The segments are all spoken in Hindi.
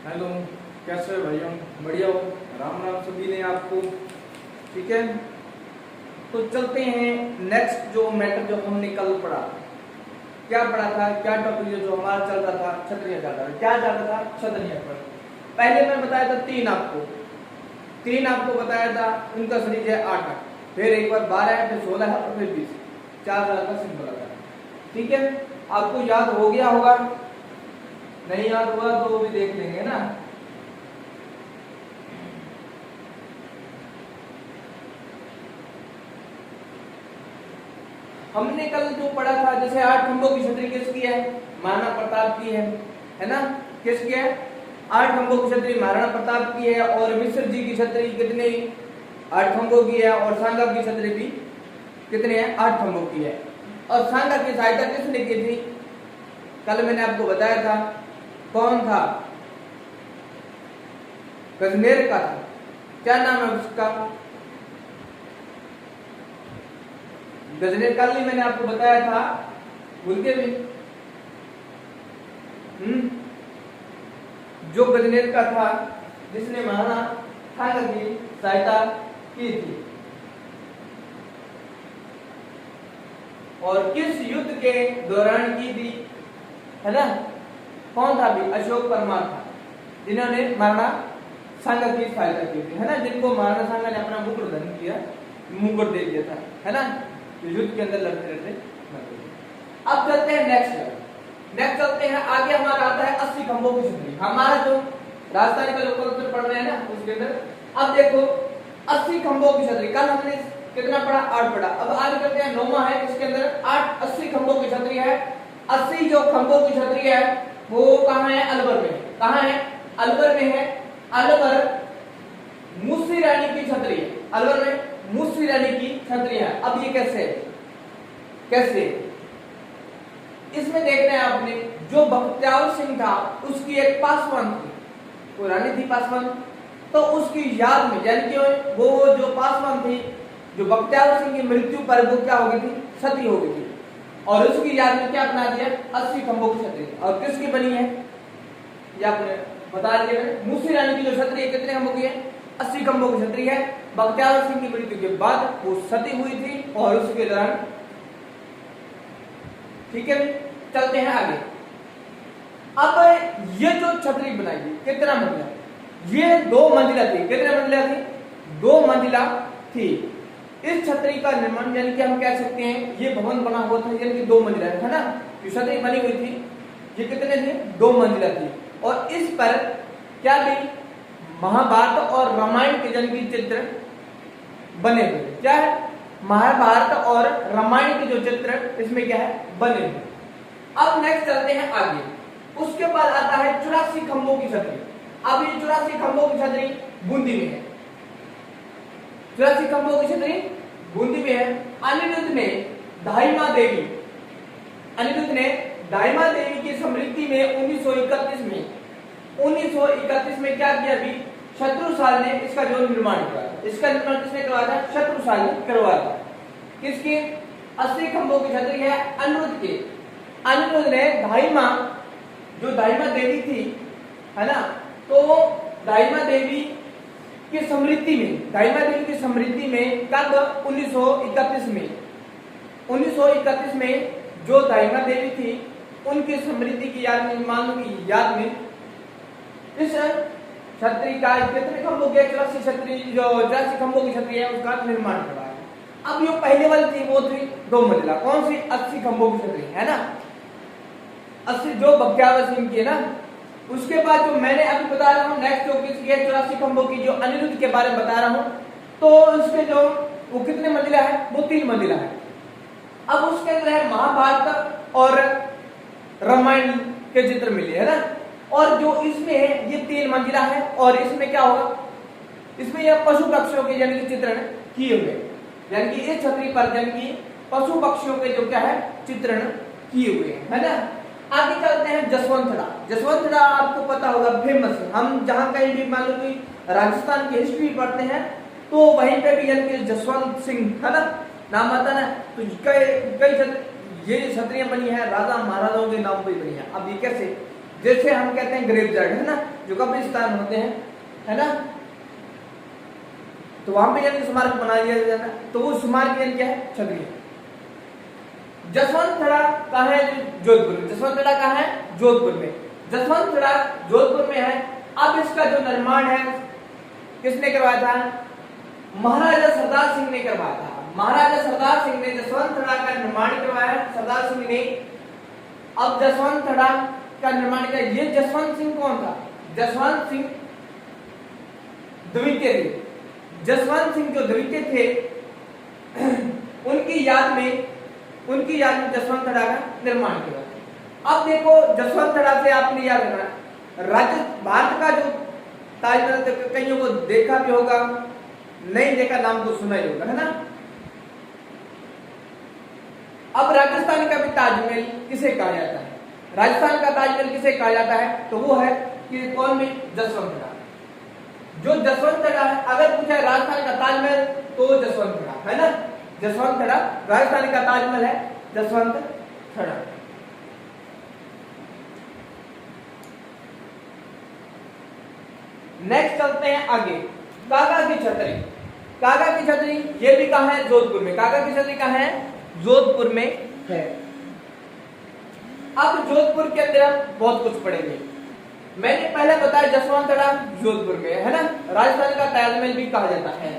हेलो, कैसे हो भाइयों? बढ़िया हो? राम राम सभी ने आपको। ठीक है, तो चलते हैं नेक्स्ट जो मैटर जो हमने कल पढ़ा। क्या पढ़ा था? क्या टॉपिक जो हमारा चल रहा था? क्षत्रिय चल रहा था। क्या चल रहा था? क्षत्रिय पर। पहले मैं बताया था तीन आपको बताया था। उनका सीरीज है 8, फिर एक बार 12 है, फिर 16 है और फिर 20। 4 का सिंबल आता है। ठीक है, आपको याद हो गया होगा। नहीं याद हुआ तो भी देख लेंगे ना। हमने कल जो पढ़ा था, जैसे 8 खंभों की छतरी किसकी है? महाराणा प्रताप की है ना? किसकी है? 8 खंभों की छतरी महाराणा प्रताप की है। और मिश्र जी की छतरी कितनी? 8 खंभों की है। और सांगा की छतरी भी कितने हैं? 8 खंभों की है। और सांगा की सहायता किसने की थी? कल मैंने आपको बताया था। कौन था? गजनेर का था। क्या नाम है उसका? गजनेर। कल ही मैंने आपको बताया था, भूल के भी। जो गजनेर का था, जिसने महाराणा सांगा की सहायता की थी। और किस युद्ध के दौरान की थी? है ना? कौन था भी? अशोक परमार था, जिन्होंने महाराणा सांगा की सहायता की थी। है ना? जिनको महाराणा सांगा ने अपना मुकुट धारण किया, मुकुट दे दिया था। है ना? युद्ध के अंदर लड़ते रहते। अब चलते हैं नेक्स्ट चलते हैं आगे। हमारा आता है 80 खंभों की छतरी। हमारा जो राजस्थान का जो कल्चर पढ़ रहे हैं ना, उसके अंदर अब देखो 80 खंभों की छतरी। कल हमने कितना पढ़ा? 8 पढ़ा। अब आगे करते हैं 9वां है, इसके अंदर 80 खंभों की छतरी है। 80 जो खंभों की छतरी है वो कहाँ है? अलवर में। कहाँ है? अलवर में है। अलवर मूसी रानी की छतरी है। अलवर में मूसी रानी की छतरी है। अब ये कैसे इसमें देखना है आपने। जो बख्तियार सिंह था, उसकी एक पासवान थी, वो रानी थी पासवान। तो उसकी याद में, यानी कि वो जो पासवान थी, जो बख्तियार सिंह की मृत्यु पर वो क्या हो गई थी? सती हो गई थी। और उसकी याद में क्या बना दिया? 80 खंभों की छतरी। और किसकी बनी है? ये आपने बता दिया। मूसी रानी की जो छतरी है, कितने खंभों की है? 80 खंभों की छतरी है। बख्तियार सिंह की मृत्यु के बाद वो सती हुई थी और उसके दौरान। ठीक है, चलते हैं आगे। अब ये जो छतरी बनाई कितना मंजिला? ये 2 मंजिला थी। कितने मंजिला थी? 2 मंजिला थी। इस छतरी का निर्माण, यानी कि हम कह सकते हैं ये भवन बना हुआ था, यानी कि 2 मंजिला है ना? जो छतरी बनी हुई थी, ये कितने थी? 2 मंजिला थी। और इस पर क्या थी? महाभारत और रामायण के जन्म की चित्र बने हुए। क्या है? महाभारत और रामायण के जो चित्र इसमें क्या है? बने हुए। अब नेक्स्ट चलते हैं आगे। उसके बाद आता है 84 खंभों की छतरी। अब ये 84 खंभों की छतरी बूंदी में है। 84 खंभों की छतरी बूंदी में है। अनिरुद्ध ने दाहिमा देवी की स्मृति में 1931 में क्या किया? अभी शत्रुसाल ने इसका जो निर्माण करवाया। इसका निर्माण किसने करवाया था? शत्रुसाल ने करवाया था। किसकी? 80 खंभों की छतरी है अनिरुद्ध की। अनिरुद्ध ने दाहिमा देवी थी, है ना? तो दाहिमा देवी की स्मृति में कब? 1931 में जो दाहिमा देवी थी, उनकी स्मृति की याद में, इस छतरी का कितने खंभों के? 84 खंभों की छतरी है, उसका निर्माण करवाया। अब जो पहले वाली थी वो थी 2 मंजिला। कौन सी? 80 खंभों की छतरी, है ना? 80 जो बख्तियार सिंह की है ना। उसके बाद जो मैंने अभी बता रहा हूँ नेक्स्ट, जो किसकी है? 84 खंभों की, जो अनिरुद्ध के बारे में बता रहा हूँ। तो उसके जो वो कितने मंजिला है? वो 3 मंजिला है। अब उसके अंदर है महाभारत और रामायण के चित्र मिले, है ना? और जो इसमें है ये 3 मंजिला है। और इसमें क्या होगा? इसमें यह पशु पक्षियों के यानी कि चित्रण किए हुए, यानी कि इस छतरी पर यानी कि पशु पक्षियों के जो क्या है? चित्रण किए हुए हैं, है ना? आगे चलते हैं जसवंतड़ा आपको पता होगा, फेमस है। हम जहां कहीं भी मान लो कि राजस्थान की हिस्ट्री पढ़ते हैं तो वहीं पे भी यानी कि जसवंत सिंह, है ना, नाम आता है। तो कई ये छतरियां बनी है राजा महाराजाओं के नाम पर बनी है। अब ये कैसे? जैसे हम कहते हैं ग्रेवयार्ड, है ना, जो कब्रिस्तान होते हैं, है ना, तो वहां पे यानी स्मारक बना दिया जाता है, तो वो स्मारक यानी क्या है, क्षत्रिय। जसवंतगढ़ कहाँ है, जोधपुर में। जसवंतगढ़ कहाँ है, जोधपुर में। जसवंतगढ़ जोधपुर में है। अब इसका जो निर्माण है किसने करवाया था, महाराजा सरदार सिंह ने करवाया था। महाराजा सरदार सिंह ने जसवंतगढ़ का निर्माण करवाया, सरदार सिंह ने। अब जसवंतगढ़ का निर्माण किया। ये जसवंत सिंह कौन था, जसवंत सिंह द्वितीय थे। जसवंत सिंह जो द्वितीय थे उनकी याद में जसवंतगढ़ का निर्माण किया। अब देखो जसवंतगढ़ से आपने याद रखना, राज्य भारत का जो ताजमहल, कईयों को देखा भी होगा, नहीं देखा नाम तो सुना ही होगा, है ना। अब राजस्थान का भी ताजमहल किसे कहा जाता है, राजस्थान का ताजमहल किसे कहा जाता है, तो वो है कि कौन में, जसवंतगढ़। जो जसवंतगढ़ है, अगर पूछा है राजस्थान का ताजमहल तो जसवंतगढ़, है ना। जसवंतगढ़ राजस्थान का ताजमहल है, जसवंतगढ़। नेक्स्ट चलते हैं आगे, काका की छतरी। काका की छतरी ये भी कहां है, जोधपुर में। काका की छतरी कहां है, जोधपुर में है। अब जोधपुर के अंदर हम बहुत कुछ पढ़ेंगे। मैंने पहले बताया जसवंतगढ़ जोधपुर में है ना, राजस्थान का ताजमहल भी कहा जाता है।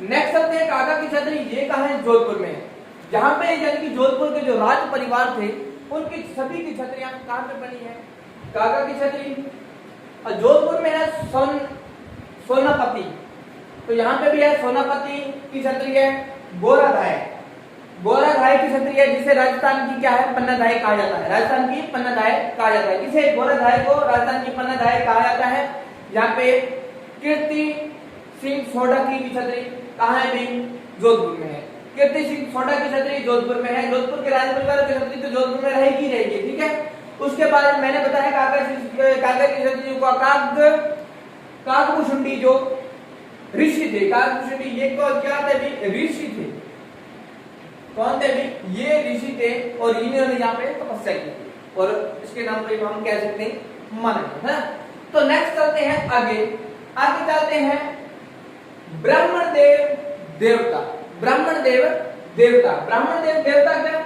नेक्स्ट चलते हैं काका की छतरी, ये कहां है, जोधपुर में। जहां पे यानी कि जोधपुर के जो राज परिवार थे उनकी सभी की छतरियां कहां पे बनी है, काका की छतरी। और जोधपुर में है सोनापति, तो यहाँ पे भी है सोनापति की छतरी है। गोराधाय की छतरी है, जिसे राजस्थान की क्या है, पन्नाधाय कहा जाता है। राजस्थान की पन्नाधाय कहा जाता है। किसे, गोराधाय को राजस्थान की पन्नाधाय कहा जाता है। यहाँ पे कीर्ति सिंह सोढ़ा की छतरी कहाँ है भी, जोधपुर में है। कीर्ति सिंह सोढ़ा की छतरी जोधपुर में है। जोधपुर के राज परिवार की छतरी तो जोधपुर में रहेगी, ठीक है। उसके बाद मैंने बताया काका की छतरी को काकभूषुंडी जो ऋषि थे, काकभूषुंडी ये क्या थे भी, ऋषि थे। कौन थे भी, ये ऋषि थे और इन्होंने यहाँ पे तपस्या की थी और इसके नाम पे हम कह सकते हैं माना है। तो नेक्स्ट चलते हैं आगे चलते हैं ब्राह्मण देव देवता। ब्राह्मण देव देवता क्या,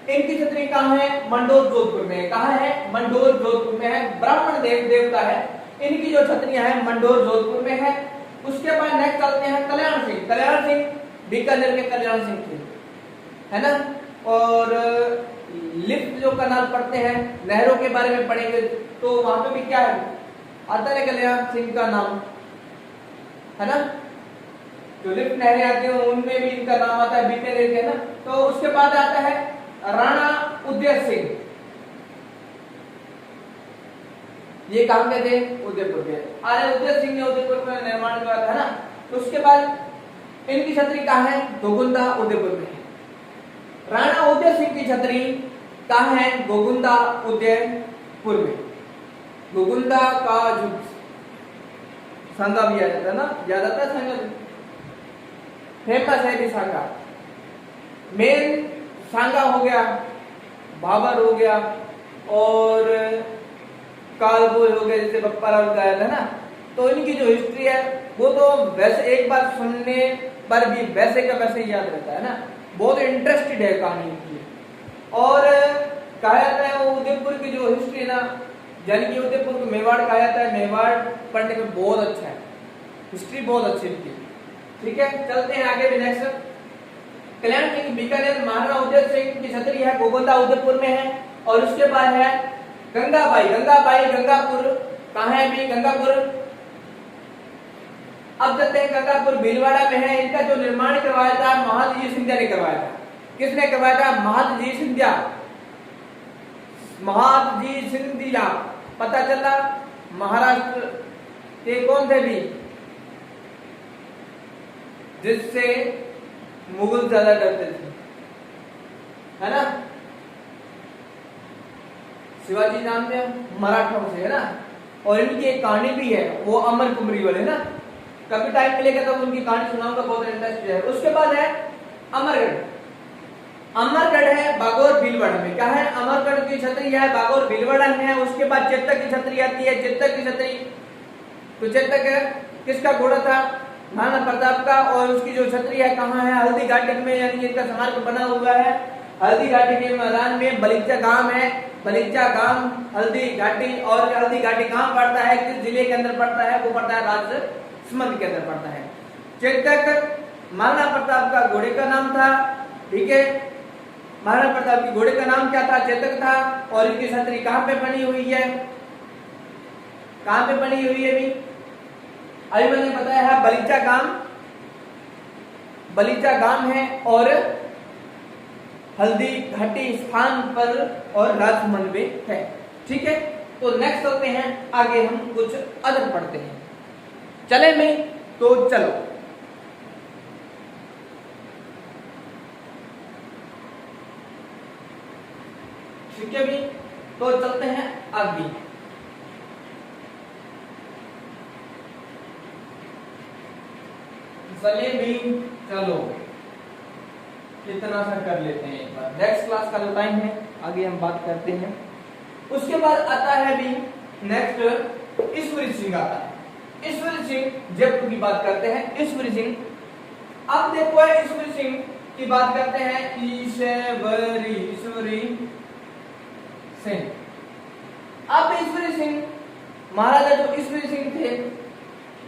इनकी छतरी कहाँ है, मंडोर जोधपुर में। कहाँ है, मंडोर जोधपुर में है। ब्राह्मण देव देवता है, इनकी जो छतरियां हैं मंडोर जोधपुर में है। उसके बाद नेक्स्ट चलते हैं कल्याण सिंह बीकानेर के कल्याण सिंह थे, है ना। और लिफ्ट जो कनाल पढ़ते हैं, नहरों के बारे में पढ़ेंगे तो वहां पे भी क्या है, आता है कल्याण सिंह का नाम, है ना। जो लिफ्ट नहरें आती हैं उनमें भी इनका नाम आता है, बीकानेर के ना। तो उसके बाद आता है राणा उदय सिंह, ये कहां के थे, उदयपुर के। अरे उदय सिंह ने उदयपुर में निर्माण करवाया था ना। तो उसके बाद इनकी छतरी कहां है, गोगुंदा उदयपुर में है। राणा उदय सिंह की छतरी कहां है, गोगुंदा उदयपुर में। गोगुंदा का जो सांगा भी याद आता है ना, याद आता है सांगा, फेमस है भी सांगा। मेन सांगा हो गया, बाबर हो गया और कालबोल हो गया, जैसे बप्पा राव गाया था ना। तो इनकी जो हिस्ट्री है वो तो वैसे एक बार सुनने पर भी वैसे का वैसे याद रहता है ना, बहुत इंटरेस्टेड है कहानी की। और कहा जाता है वो उदयपुर की जो हिस्ट्री है ना, यानी कि उदयपुर को मेवाड़ कहा जाता है। मेवाड़ पढ़ने में बहुत अच्छा है, हिस्ट्री बहुत अच्छी थी, ठीक है। चलते हैं आगे भी। नेक्स्ट कल्याण सिंह बीकानेर, महाराणा उदय सिंह की छतरी है, गोगुंदा उदयपुर में है। और उसके बाद है गंगाबाई गंगापुर, कहाँ है भी, गंगापुर। अब चलते हैं गंगापुर भीलवाड़ा में है। इनका जो निर्माण करवाया था महादजी सिंधिया ने करवाया था। किसने करवाया था, महादजी सिंधिया। पता चला महाराष्ट्र के कौन थे भी, जिससे मुगल ज्यादा डरते थे, है ना। शिवाजी नाम थे, मराठों से, है ना। और इनकी एक कहानी भी है, वो अमर कुमरी वाले, है ना। कभी टाइम मिलेगा तो उनकी कहानी सुनाऊंगा, बहुत इंटरेस्ट है। उसके बाद है अमरगढ़। अमरगढ़ है बागोर भीलवाड़ा में। क्या है? अमरगढ़ की छतरी है, बागोर भीलवाड़ा में है। उसके बाद चेतक की छतरी आती है, चेतक की छतरी, तो चेतक किसका घोड़ा था? महाराणा प्रताप का। और उसकी जो छतरी है कहाँ है? हल्दी घाटी में, यानी इसका स्मारक बना हुआ है हल्दी घाटी के मैदान में। बलिचा गांव है, बलिचा गांव हल्दी घाटी। और हल्दी घाटी कहाँ पड़ता है, किस जिले के अंदर पड़ता है? वो पड़ता है राजसमंद के अंदर पड़ता है। चेतक महाराणा प्रताप का घोड़े का नाम था, ठीक है। महाराणा प्रताप की घोड़े का नाम क्या था? चेतक था। और इनकी छतरी कहाँ पे बनी हुई है? कहाँ पे बनी हुई है? अभी मैंने बताया है बलिचा गांव है और हल्दी घाटी स्थान पर और राजसमंद में है, ठीक है। तो नेक्स्ट चलते हैं आगे, हम कुछ अदर पढ़ते हैं। चले में तो चलो। ठीक है भी, तो चलते हैं आगे। चले भी, चलो इतना सा कर लेते हैं एक बार। नेक्स्ट क्लास का जो टाइम है आगे हम बात करते हैं। उसके बाद आता है भी नेक्स्ट ईश्वरी सिंह आता है। ईश्वरी सिंह जयपुर की बात करते हैं। ईश्वरी सिंह, अब देखो ईश्वरी सिंह की बात करते हैं। ईश्वरी सिंह, अब ईश्वरी सिंह महाराजा जो ईश्वरी सिंह थे,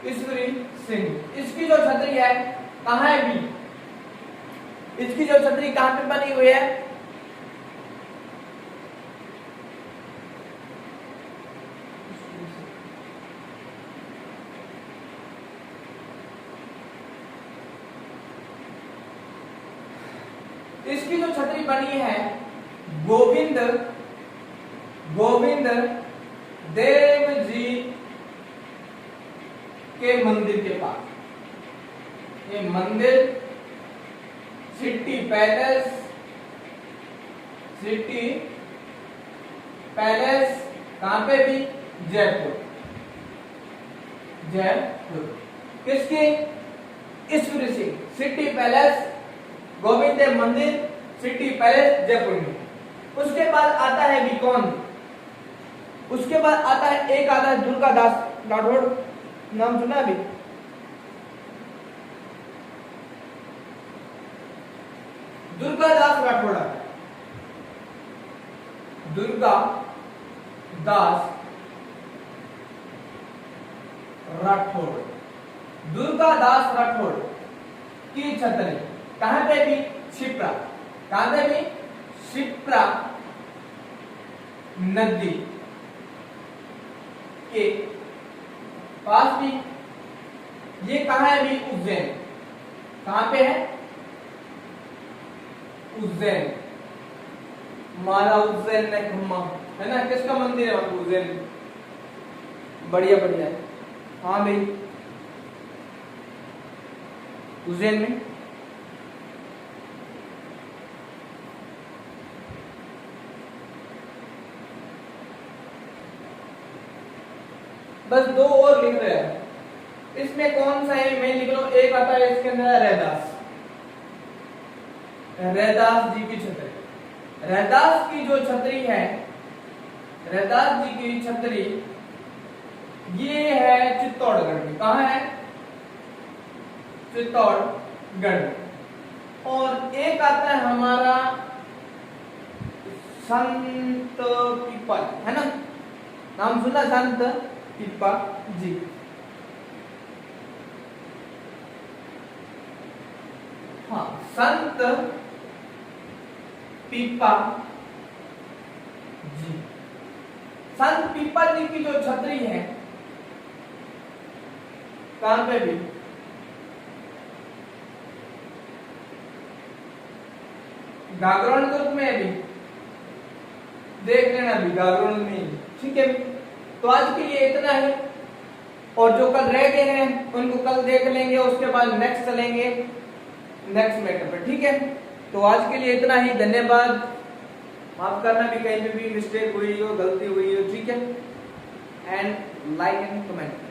ईश्वरी सिंह, इसकी जो छतरी है कहाँ है भी? इसकी जो छतरी कहां पे बनी हुई है? इसकी जो छतरी बनी है गोविंद देव जी के मंदिर के पास। ये मंदिर सिटी पैलेस कहां पे भी? जयपुर। किसकी? ईश्वरी सिंह। सिटी पैलेस, गोविंद देव मंदिर, सिटी पैलेस जयपुर में। उसके बाद आता है भी कौन? उसके बाद आता है एक आता है दुर्गादास राठौड़, नाम सुना अभी? दुर्गादास राठौड़, दुर्गादास राठौड़ की छतरी कहां पे भी? शिप्रा। कहां पे भी? शिप्रा नदी के पास भी। ये कहां है भी? उज्जैन। कहां पे है? उज्जैन। मारा उज्जैन ने खम्मा, है ना? किसका मंदिर है? उज्जैन। बढ़िया बढ़िया है। हाँ भाई, उज्जैन में। बस दो और लिख रहे हैं। इसमें कौन सा है मैं लिख रहा हूं। एक आता है इसके अंदर रैदास जी की छतरी। रैदास की जो छतरी है, रैदास जी की छतरी ये है चित्तौड़गढ़ में। कहां है? चित्तौड़गढ़ में। और एक आता है हमारा संत पीपल, है ना? नाम सुना? संत पीपा जी। हाँ, संत पीपा जी। संत पीपा जी की जो छतरी है कहां पे भी? गागरोन दुर्ग में भी। देख लेना भी गागरोन में, ठीक है। तो आज के लिए इतना ही, और जो कल रह गए हैं उनको कल देख लेंगे। उसके बाद नेक्स्ट चलेंगे नेक्स्ट मैटर पर, ठीक है। तो आज के लिए इतना ही, धन्यवाद। माफ करना भी कहीं पे भी मिस्टेक हुई हो, गलती हुई हो, ठीक है। And like and comment.